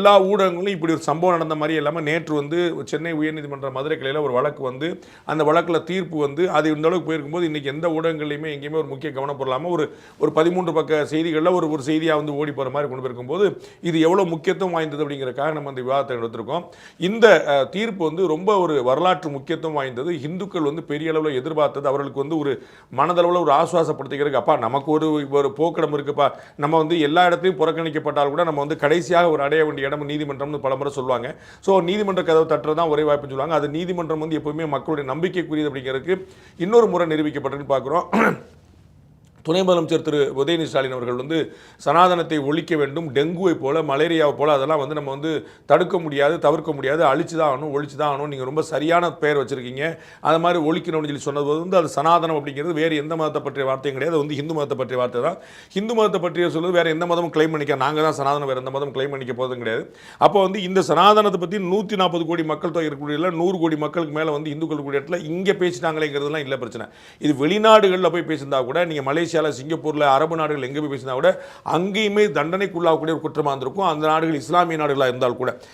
எல்லா ஊடகங்களும் இப்படி ஒரு சம்பவம் நடந்த மாதிரி இல்லாமல் நேற்று வந்து சென்னை உயர்நீதிமன்ற மதுரை கிளையில் ஒரு வழக்கு வந்து அந்த வழக்கில் தீர்ப்பு வந்து அது இந்த அளவுக்கு போயிருக்கும்போது இன்றைக்கி எந்த ஊடகங்களையுமே எங்கேயுமே ஒரு முக்கிய கவனம் பொருளாமல் ஒரு 13 பக்க செய்திகளில் ஒரு செய்தியாக வந்து ஓடி போகிற மாதிரி கொண்டு போயிருக்கும்போது இது எவ்வளோ முக்கியத்துவம் வாய்ந்தது அப்படிங்கிறக்காக நம்ம அந்த விவாதத்தை எடுத்திருக்கோம். இந்த தீர்ப்பு வந்து ரொம்ப ஒரு வரலாற்று முக்கியத்துவம் வாய்ந்தது. இந்துக்கள் வந்து பெரிய அளவில் எதிர்பார்த்தது, அவர்களுக்கு வந்து ஒரு மனதளவில் ஒரு ஆசுவாசப்படுத்திக்கிறதுக்கு, அப்பா நமக்கு ஒரு போக்கிடம் இருக்குப்பா, நம்ம வந்து எல்லா இடத்தையும் புறக்கணிக்கப்பட்டால் கூட நம்ம வந்து கடைசியாக ஒரு அடைய வேண்டிய இடம் நீதிமன்றம்னு பல முறை சொல்லுவாங்க. ஸோ நீதிமன்ற கதவு தட்டுறதான் ஒரே வாய்ப்புன்னு சொல்லுவாங்க. அது நீதிமன்றம் வந்து எப்பவுமே மக்களுடைய நம்பிக்கைக்குரியது அப்படிங்கிறதுக்கு இன்னொரு முறை நிரூபிக்கப்பட்டதுன்னு பார்க்குறோம். துணை முதலமைச்சர் திரு உதயநிதி ஸ்டாலின் அவர்கள் வந்து சனாதனத்தை ஒழிக்க வேண்டும், டெங்குவை போல மலேரியாவை போல அதெல்லாம் வந்து நம்ம வந்து தடுக்க முடியாது, தவிர்க்க முடியாது, அழிச்சு தான் ஆகணும், ஒழிச்சு தான் ஆகணும், நீங்கள் ரொம்ப சரியான பெயர் வச்சுருக்கீங்க, அது மாதிரி ஒழிக்கணும்னு சொல்லி சொன்னது வந்து அது சனாதனம் அப்படிங்கிறது வேறு எந்த மதத்தை பற்றிய வார்த்தையும் கிடையாது, அது வந்து ஹிந்து மதத்தை பற்றிய வார்த்தை தான். ஹிந்து மதத்தை பற்றிய சொல்வது வேறு எந்த மதமும் கிளைம் பண்ணிக்க, நாங்கள் தான் சனாதனம், வேறு எந்த மதம் கிளைம் பண்ணிக்க போதும் கிடையாது. அப்போ வந்து இந்த சனாதனத்தை பற்றி 140 கோடி மக்கள் தொகை இருக்கக்கூடிய 100 கோடி மக்களுக்கு மேலே வந்து இந்துக்கள் கூடிய இடத்துல இங்கே பேசிட்டாங்களேங்கிறதுலாம் இல்லை பிரச்சனை. இது வெளிநாடுகளில் போய் பேசியிருந்தா கூட, நீங்கள் மலேசியாவில், சிங்கப்பூரில், அரபு நாடுகள் எங்கே போய் பேசினா கூட அங்கேயுமே தண்டனைக்குள்ளாகக்கூடிய ஒரு குற்றமாக இருந்திருக்கும், அந்த நாடுகள் இஸ்லாமிய நாடுகளாக இருந்தால் கூட.